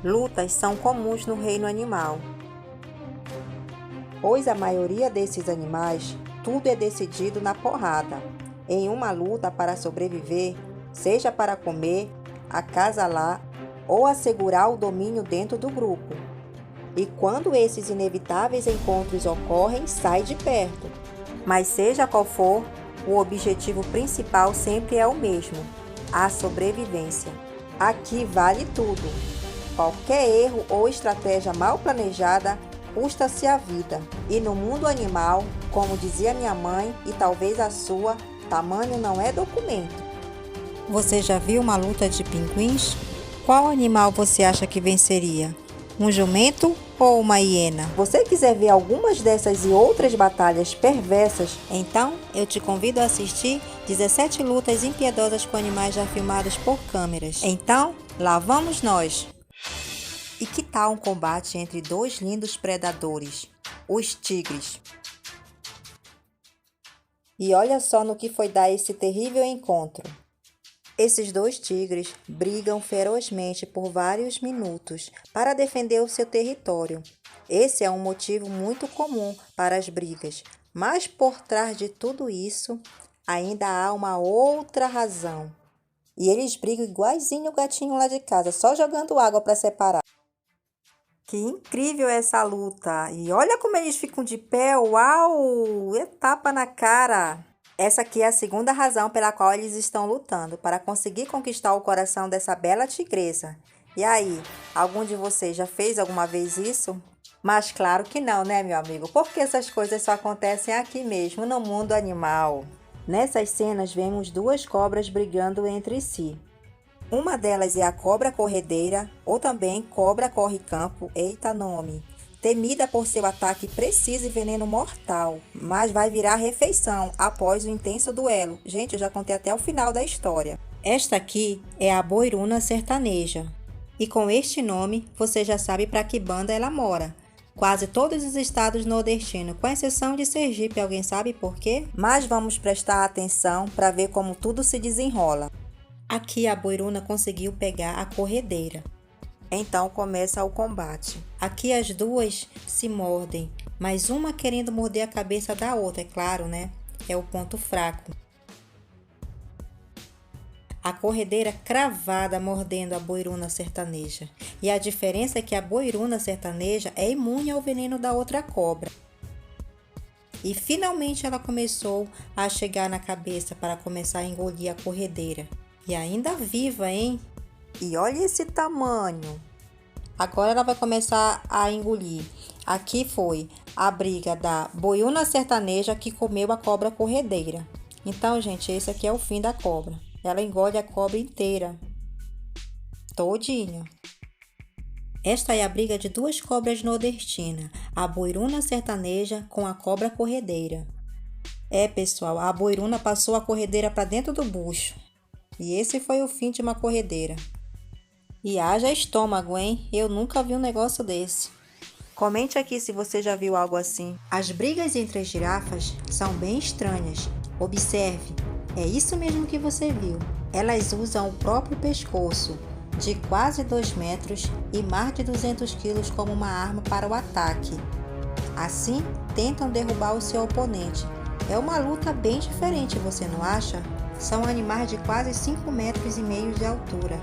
Lutas são comuns no reino animal, pois a maioria desses animais, tudo é decidido na porrada, em uma luta para sobreviver, seja para comer, acasalar ou assegurar o domínio dentro do grupo. E quando esses inevitáveis encontros ocorrem, sai de perto. Mas seja qual for, o objetivo principal sempre é o mesmo: a sobrevivência. Aqui vale tudo. Qualquer erro ou estratégia mal planejada custa-se a vida. E no mundo animal, como dizia minha mãe e talvez a sua, tamanho não é documento. Você já viu uma luta de pinguins? Qual animal você acha que venceria? Um jumento ou uma hiena? Você quiser ver algumas dessas e outras batalhas perversas, então eu te convido a assistir 17 lutas impiedosas com animais já filmadas por câmeras. Então, lá vamos nós! E que tal um combate entre dois lindos predadores, os tigres? E olha só no que foi dar esse terrível encontro. Esses dois tigres brigam ferozmente por vários minutos para defender o seu território. Esse é um motivo muito comum para as brigas, mas por trás de tudo isso, ainda há uma outra razão. E eles brigam iguaizinho o gatinho lá de casa, só jogando água para separar. Que incrível essa luta! E olha como eles ficam de pé, uau! É tapa na cara! Essa aqui é a segunda razão pela qual eles estão lutando, para conseguir conquistar o coração dessa bela tigresa. E aí, algum de vocês já fez alguma vez isso? Mas claro que não, né, meu amigo? Porque essas coisas só acontecem aqui mesmo, no mundo animal. Nessas cenas, vemos duas cobras brigando entre si. Uma delas é a cobra corredeira, ou também cobra corre-campo, eita nome. Temida por seu ataque preciso e veneno mortal, mas vai virar refeição após o intenso duelo. Gente, eu já contei até o final da história. Esta aqui é a boiruna sertaneja. E com este nome, você já sabe para que banda ela mora. Quase todos os estados nordestinos, com exceção de Sergipe, alguém sabe por quê? Mas vamos prestar atenção para ver como tudo se desenrola. Aqui a boiruna conseguiu pegar a corredeira. Então começa o combate. Aqui as duas se mordem, mas uma querendo morder a cabeça da outra, é claro, né? É o ponto fraco. A corredeira cravada mordendo a boiruna sertaneja. E a diferença é que a boiruna sertaneja é imune ao veneno da outra cobra. E finalmente ela começou a chegar na cabeça para começar a engolir a corredeira. E ainda viva, hein? E olha esse tamanho. Agora ela vai começar a engolir. Aqui foi a briga da boiuna sertaneja que comeu a cobra corredeira. Então, gente, esse aqui é o fim da cobra. Ela engole a cobra inteira. Todinha. Esta é a briga de duas cobras nordestinas. A boiruna sertaneja com a cobra corredeira. Pessoal, a boiruna passou a corredeira para dentro do bucho. E esse foi o fim de uma corredeira. E haja estômago, hein? Eu nunca vi um negócio desse. Comente aqui se você já viu algo assim. As brigas entre as girafas são bem estranhas. Observe, é isso mesmo que você viu. Elas usam o próprio pescoço, de quase 2 metros e mais de 200 quilos como uma arma para o ataque. Assim, tentam derrubar o seu oponente. É uma luta bem diferente, você não acha? São animais de quase 5 metros e meio de altura.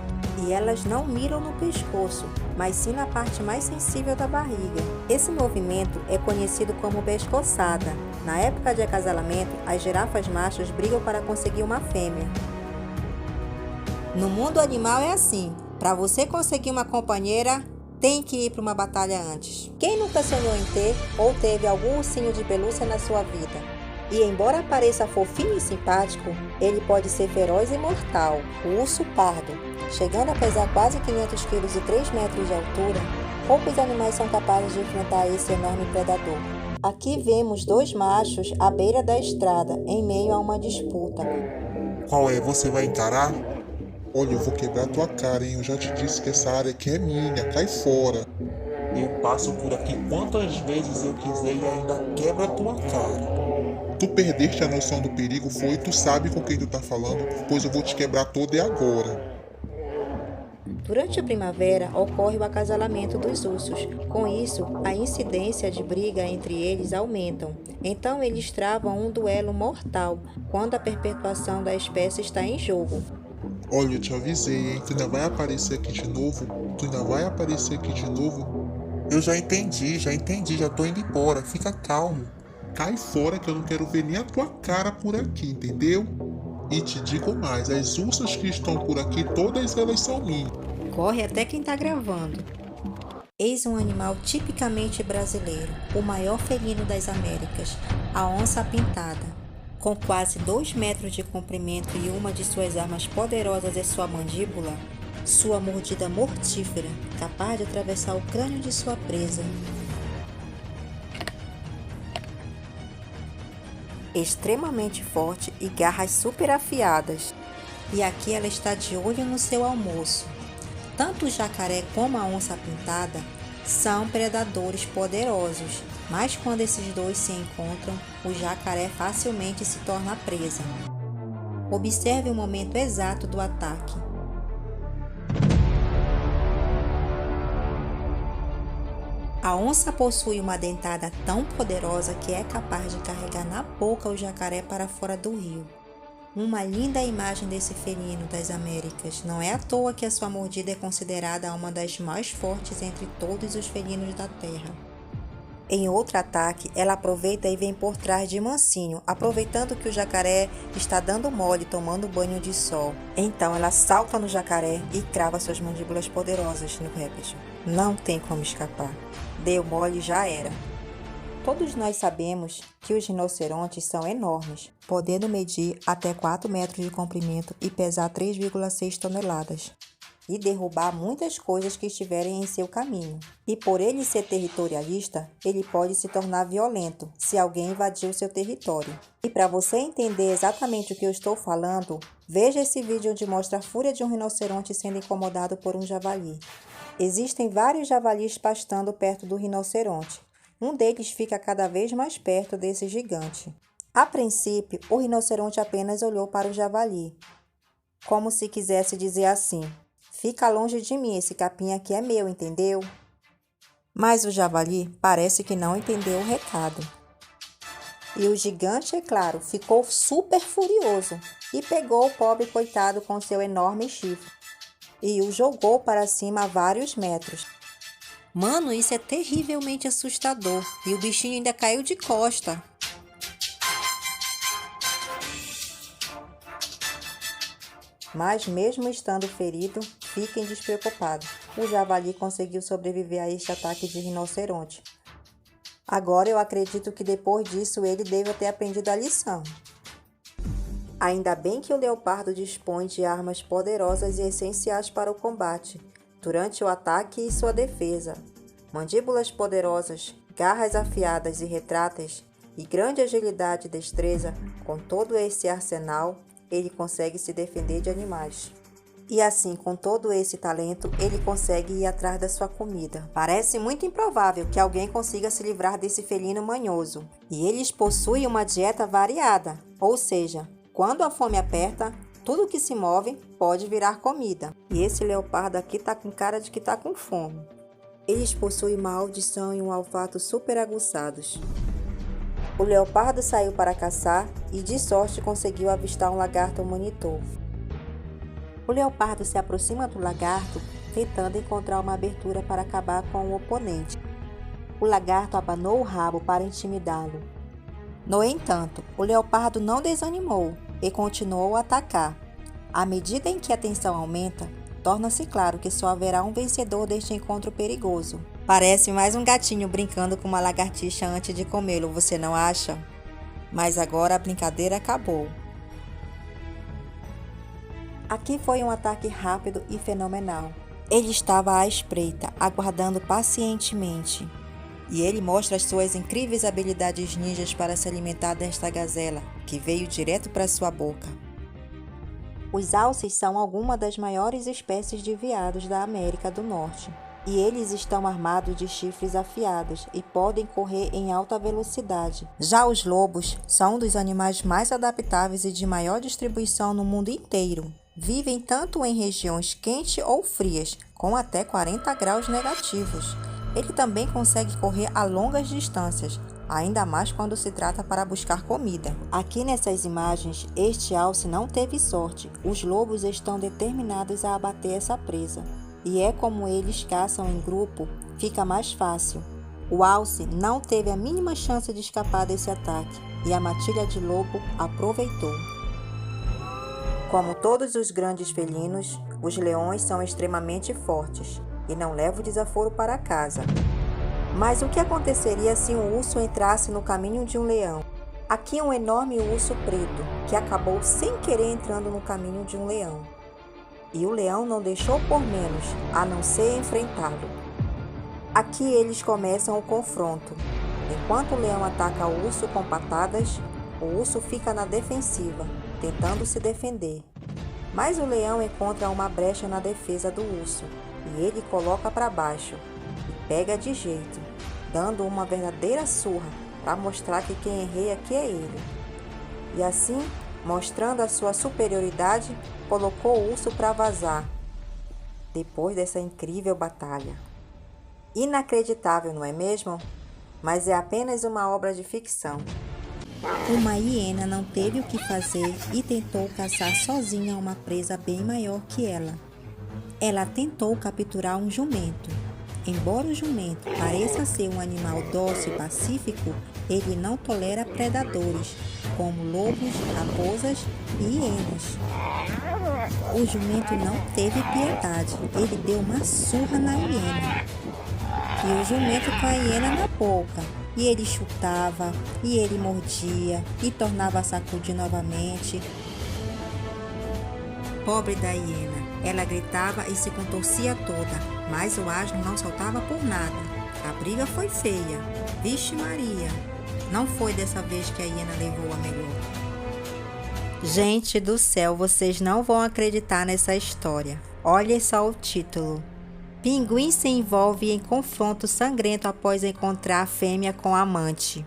E elas não miram no pescoço, mas sim na parte mais sensível da barriga. Esse movimento é conhecido como pescoçada. Na época de acasalamento, as girafas machos brigam para conseguir uma fêmea. No mundo animal é assim. Para você conseguir uma companheira, tem que ir para uma batalha antes. Quem nunca sonhou em ter ou teve algum ursinho de pelúcia na sua vida? E embora pareça fofinho e simpático, ele pode ser feroz e mortal. O urso pardo, chegando a pesar quase 500 kg e 3 metros de altura, poucos animais são capazes de enfrentar esse enorme predador. Aqui vemos dois machos à beira da estrada, em meio a uma disputa. Qual é? Você vai encarar? Olha, eu vou quebrar tua cara, hein? Eu já te disse que essa área aqui é minha, cai fora. Eu passo por aqui quantas vezes eu quiser e ainda quebra a tua cara. Tu perdeste a noção do perigo, foi? Tu sabe com quem tu tá falando? Pois eu vou te quebrar toda e agora. Durante a primavera, ocorre o acasalamento dos ursos. Com isso, a incidência de briga entre eles aumentam. Então, eles travam um duelo mortal quando a perpetuação da espécie está em jogo. Olha, eu te avisei, hein? Tu ainda vai aparecer aqui de novo? Tu ainda vai aparecer aqui de novo? Eu já entendi, já tô indo embora. Fica calmo. Cai fora que eu não quero ver nem a tua cara por aqui, entendeu? E te digo mais, as ursas que estão por aqui, todas elas são minhas. Corre até quem está gravando. Eis um animal tipicamente brasileiro, o maior felino das Américas, a onça pintada. Com quase 2 metros de comprimento e uma de suas armas poderosas é sua mandíbula, sua mordida mortífera, capaz de atravessar o crânio de sua presa. Extremamente forte e garras super afiadas. E aqui ela está de olho no seu almoço. Tanto o jacaré como a onça pintada são predadores poderosos, mas quando esses dois se encontram, o jacaré facilmente se torna presa. Observe o momento exato do ataque. A onça possui uma dentada tão poderosa que é capaz de carregar na boca o jacaré para fora do rio. Uma linda imagem desse felino das Américas. Não é à toa que a sua mordida é considerada uma das mais fortes entre todos os felinos da Terra. Em outro ataque, ela aproveita e vem por trás de mansinho, aproveitando que o jacaré está dando mole tomando banho de sol. Então ela salta no jacaré e crava suas mandíbulas poderosas no réptil. Não tem como escapar. Deu mole, já era. Todos nós sabemos que os rinocerontes são enormes, podendo medir até 4 metros de comprimento e pesar 3,6 toneladas, e derrubar muitas coisas que estiverem em seu caminho. E por ele ser territorialista, ele pode se tornar violento se alguém invadir o seu território. E para você entender exatamente o que eu estou falando, veja esse vídeo onde mostra a fúria de um rinoceronte sendo incomodado por um javali. Existem vários javalis pastando perto do rinoceronte. Um deles fica cada vez mais perto desse gigante. A princípio, o rinoceronte apenas olhou para o javali, como se quisesse dizer assim: fica longe de mim, esse capim aqui é meu, entendeu? Mas o javali parece que não entendeu o recado. E o gigante, é claro, ficou super furioso e pegou o pobre coitado com seu enorme chifre e o jogou para cima a vários metros. Mano, isso é terrivelmente assustador. E o bichinho ainda caiu de costa. Mas mesmo estando ferido, fiquem despreocupados. O javali conseguiu sobreviver a este ataque de rinoceronte. Agora eu acredito que depois disso ele deva ter aprendido a lição. Ainda bem que o leopardo dispõe de armas poderosas e essenciais para o combate, durante o ataque e sua defesa. Mandíbulas poderosas, garras afiadas e retráteis, e grande agilidade e destreza, com todo esse arsenal, ele consegue se defender de animais. E assim, com todo esse talento, ele consegue ir atrás da sua comida. Parece muito improvável que alguém consiga se livrar desse felino manhoso. E eles possuem uma dieta variada, ou seja, quando a fome aperta, tudo que se move pode virar comida. E esse leopardo aqui tá com cara de que tá com fome. Eles possuem uma audição e um olfato super aguçados. O leopardo saiu para caçar e de sorte conseguiu avistar um lagarto monitor. O leopardo se aproxima do lagarto, tentando encontrar uma abertura para acabar com o oponente. O lagarto abanou o rabo para intimidá-lo. No entanto, o leopardo não desanimou e continuou a atacar. À medida em que a tensão aumenta, torna-se claro que só haverá um vencedor deste encontro perigoso. Parece mais um gatinho brincando com uma lagartixa antes de comê-lo, você não acha? Mas agora a brincadeira acabou. Aqui foi um ataque rápido e fenomenal. Ele estava à espreita, aguardando pacientemente. E ele mostra as suas incríveis habilidades ninjas para se alimentar desta gazela, que veio direto para sua boca. Os alces são algumas das maiores espécies de veados da América do Norte. E eles estão armados de chifres afiados e podem correr em alta velocidade. Já os lobos são um dos animais mais adaptáveis e de maior distribuição no mundo inteiro. Vivem tanto em regiões quentes ou frias, com até 40 graus negativos. Ele também consegue correr a longas distâncias, ainda mais quando se trata para buscar comida. Aqui nessas imagens, este alce não teve sorte. Os lobos estão determinados a abater essa presa. E é como eles caçam em grupo, fica mais fácil. O alce não teve a mínima chance de escapar desse ataque, e a matilha de lobo aproveitou. Como todos os grandes felinos, os leões são extremamente fortes e não levam desaforo para casa. Mas o que aconteceria se um urso entrasse no caminho de um leão? Aqui um enorme urso preto, que acabou sem querer entrando no caminho de um leão. E o leão não deixou por menos, a não ser enfrentá-lo. Aqui eles começam o confronto. Enquanto o leão ataca o urso com patadas, o urso fica na defensiva, tentando se defender. Mas o leão encontra uma brecha na defesa do urso, e ele coloca para baixo, e pega de jeito, dando uma verdadeira surra para mostrar que quem errei aqui é ele. E assim, mostrando a sua superioridade, colocou o urso para vazar, depois dessa incrível batalha. Inacreditável, não é mesmo? Mas é apenas uma obra de ficção. Uma hiena não teve o que fazer e tentou caçar sozinha uma presa bem maior que ela. Ela tentou capturar um jumento. Embora o jumento pareça ser um animal dócil e pacífico, ele não tolera predadores, como lobos, raposas e hienas. O jumento não teve piedade, ele deu uma surra na hiena. E o jumento com a hiena na boca. E ele chutava, e ele mordia, e tornava a sacudir novamente. Pobre da hiena, ela gritava e se contorcia toda, mas o asno não saltava por nada. A briga foi feia. Vixe Maria, não foi dessa vez que a hiena levou a melhor. Gente do céu, vocês não vão acreditar nessa história. Olhem só o título. Pinguim se envolve em confronto sangrento após encontrar a fêmea com amante.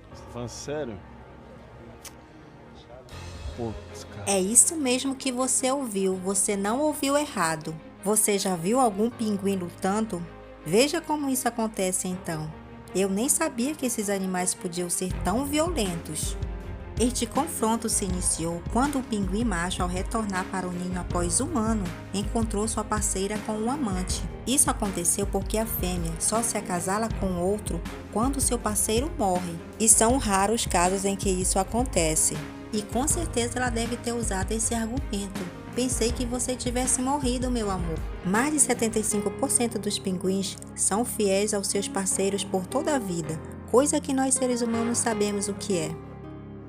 Você tá falando sério? Putz, cara. É isso mesmo que você ouviu, você não ouviu errado. Você já viu algum pinguim lutando? Veja como isso acontece então. Eu nem sabia que esses animais podiam ser tão violentos. Este confronto se iniciou quando o pinguim macho, ao retornar para o ninho após um ano, encontrou sua parceira com um amante. Isso aconteceu porque a fêmea só se acasala com outro quando seu parceiro morre. E são raros casos em que isso acontece. E com certeza ela deve ter usado esse argumento. Pensei que você tivesse morrido, meu amor. Mais de 75% dos pinguins são fiéis aos seus parceiros por toda a vida, coisa que nós seres humanos sabemos o que é.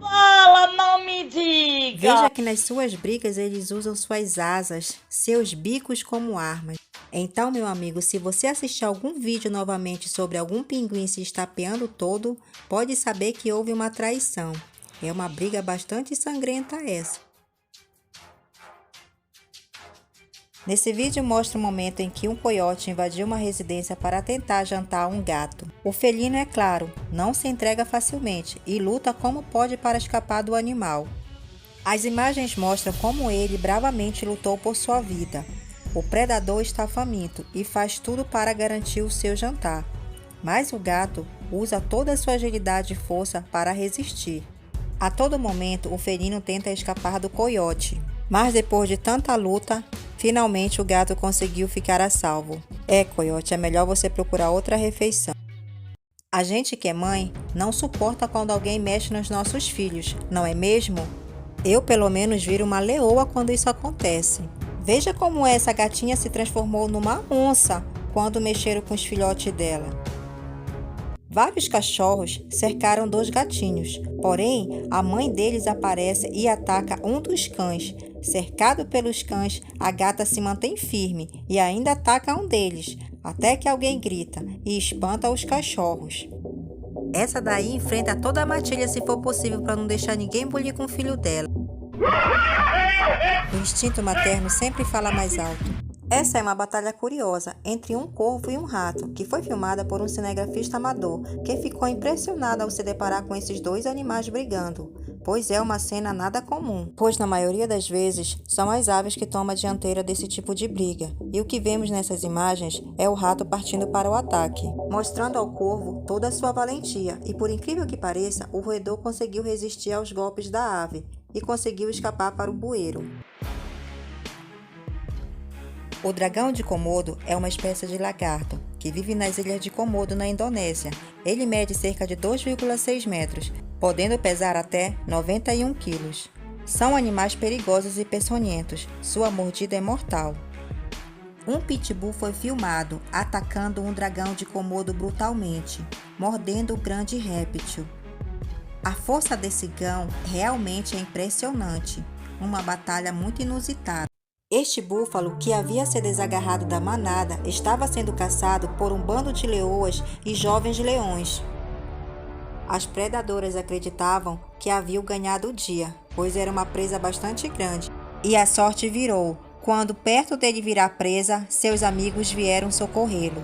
Fala, não me diga! Veja que nas suas brigas eles usam suas asas, seus bicos como armas. Então, meu amigo, se você assistir algum vídeo novamente sobre algum pinguim se estapeando todo, pode saber que houve uma traição. É uma briga bastante sangrenta essa. Nesse vídeo mostra o momento em que um coiote invadiu uma residência para tentar jantar um gato. O felino, é claro, não se entrega facilmente e luta como pode para escapar do animal. As imagens mostram como ele bravamente lutou por sua vida. O predador está faminto e faz tudo para garantir o seu jantar. Mas o gato usa toda a sua agilidade e força para resistir. A todo momento, o felino tenta escapar do coiote. Mas depois de tanta luta, finalmente o gato conseguiu ficar a salvo. Coiote, é melhor você procurar outra refeição. A gente que é mãe não suporta quando alguém mexe nos nossos filhos, não é mesmo? Eu pelo menos viro uma leoa quando isso acontece. Veja como essa gatinha se transformou numa onça quando mexeram com os filhotes dela. Vários cachorros cercaram 2 gatinhos, porém a mãe deles aparece e ataca um dos cães. Cercado pelos cães, a gata se mantém firme e ainda ataca um deles, até que alguém grita e espanta os cachorros. Essa daí enfrenta toda a matilha se for possível para não deixar ninguém bulir com o filho dela. O instinto materno sempre fala mais alto. Essa é uma batalha curiosa entre um corvo e um rato, que foi filmada por um cinegrafista amador, que ficou impressionado ao se deparar com esses 2 animais brigando. pois é uma cena nada comum, pois na maioria das vezes são as aves que tomam a dianteira desse tipo de briga, e o que vemos nessas imagens é o rato partindo para o ataque, mostrando ao corvo toda a sua valentia, e por incrível que pareça, o roedor conseguiu resistir aos golpes da ave e conseguiu escapar para o bueiro. O dragão de Komodo é uma espécie de lagarto que vive nas ilhas de Komodo, na Indonésia. Ele mede cerca de 2,6 metros, podendo pesar até 91 quilos. São animais perigosos e peçonhentos. Sua mordida é mortal. Um pitbull foi filmado atacando um dragão de Komodo brutalmente, mordendo o grande réptil. A força desse cão realmente é impressionante. Uma batalha muito inusitada. Este búfalo, que havia se desagarrado da manada, estava sendo caçado por um bando de leoas e jovens leões. As predadoras acreditavam que haviam ganhado o dia, pois era uma presa bastante grande. E a sorte virou. Quando perto dele virar presa, seus amigos vieram socorrê-lo.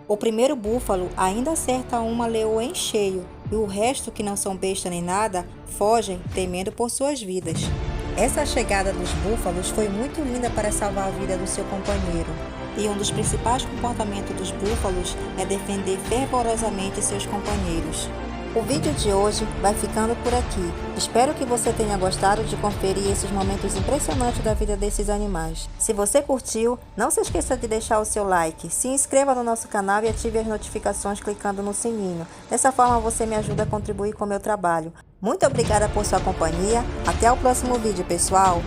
O primeiro búfalo ainda acerta uma leoa em cheio, e o resto, que não são besta nem nada, fogem temendo por suas vidas. Essa chegada dos búfalos foi muito linda para salvar a vida do seu companheiro. E um dos principais comportamentos dos búfalos é defender fervorosamente seus companheiros. O vídeo de hoje vai ficando por aqui. Espero que você tenha gostado de conferir esses momentos impressionantes da vida desses animais. Se você curtiu, não se esqueça de deixar o seu like, se inscreva no nosso canal e ative as notificações clicando no sininho. Dessa forma você me ajuda a contribuir com o meu trabalho. Muito obrigada por sua companhia. Até o próximo vídeo, pessoal!